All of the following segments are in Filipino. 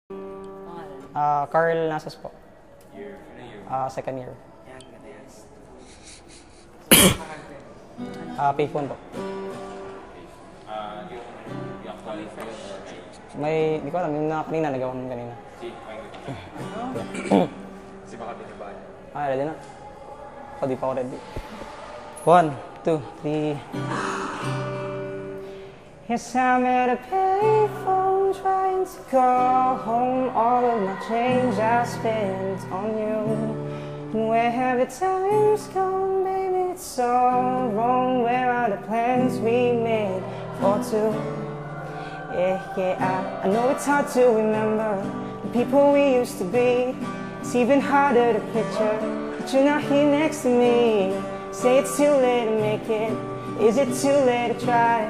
Carl Nasas po. Year? Ano year? Second year. Yan, ganda yan. Payphone po. Yung qualified or May, di ko alam, yung kanina, nagawa mo kanina. si Kasi baka binabahan niya. Ready na. Di pa ako ready. 1, 2, 3. Yes, I'm at a payphone trying to call home all of my change I spent on you. And where have the times gone, baby? It's so wrong. Where are the plans we made for two? Yeah, I know it's hard to remember the people we used to be. It's even harder to picture that you're not here next to me. Say it's too late to make it. Is it too late to try?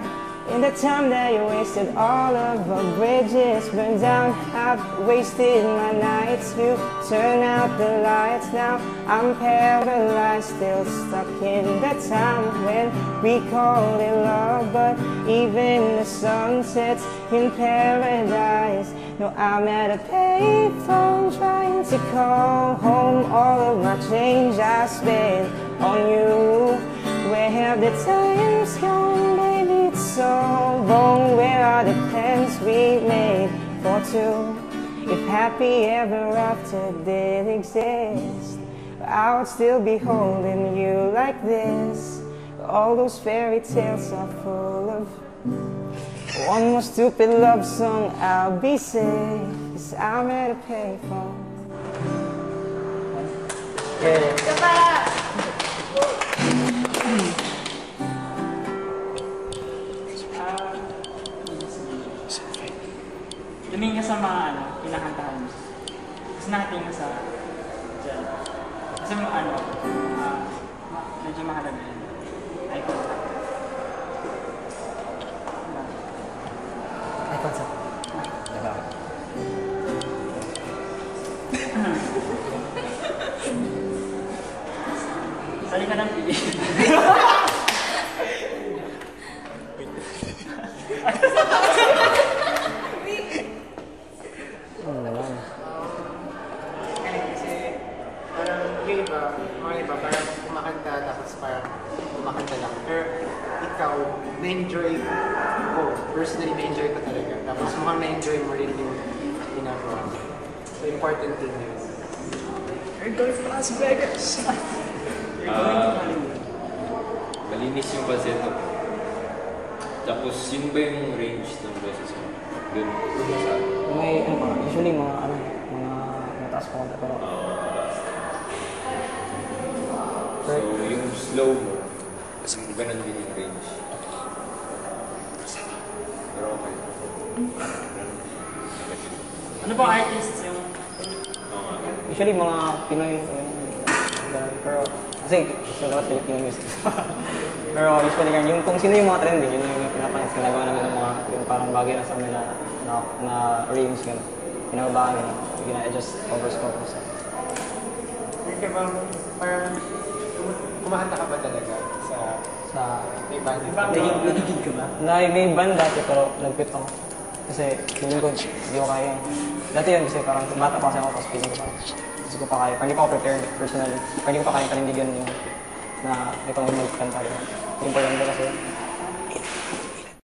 In the time that you wasted, all of our bridges burned down. I've wasted my nights. You turn out the lights. Now I'm paralyzed, still stuck in that time when we called it love. But even the sun sets in paradise. No, I'm at a payphone trying to call home all of my change I spent on you. Where have the times gone, baby? It's so wrong. Where are the plans we made for two? If happy ever after did exist, I would still be holding you like this. All those fairy tales are full of one more stupid love song. I'll be safe, 'cause I'm at a payphone. Tumingin ka sa mga kinakantahan mo. Tapos nakatingin ka sa dyan. Kasi mo medyo mahalaga yun. Eye contact. Eye contact. Sali ka ng pili. Yung iba, mga iba, parang kumakanta tapos parang kumakanta lang. Pero ikaw, na-enjoy ko. Personally, na-enjoy ko talaga. Tapos mukhang na-enjoy mo rin yung ginagawa. So, important thing yun. We're going to Las Vegas. You're going to Hollywood. Malinis yung falsetto. Tapos, yun ba yung range ng boses mo? Dun sa... May, usually mga mataas pa konti, pero... So, yung slow mo, ganun din yung range. Pero okay. Ano ba artists yung... Usually mga Pinoy, pero kasi dapat Filipino music. Pero usually yung kung sino yung mga trending, yun yung pinapansin, ginagawa namin ng mga yung parang bagay na sa amin na range yun. Pinababahan yun, gina-adjust over scope. Kaya bang parang kumakanta ka ba talaga sa may band? Nagigig ka ba? May band dati pero nag-quit ako. Kasi feeling ko, hindi ko kaya. Dati yun kasi parang bata pa kasi ako, tapos feeling ko parang hindi ko pa kaya. Parang hindi pa ako prepared personally. Parang hindi ko pa kaya panindigan yung na itong magkanta. Important kasi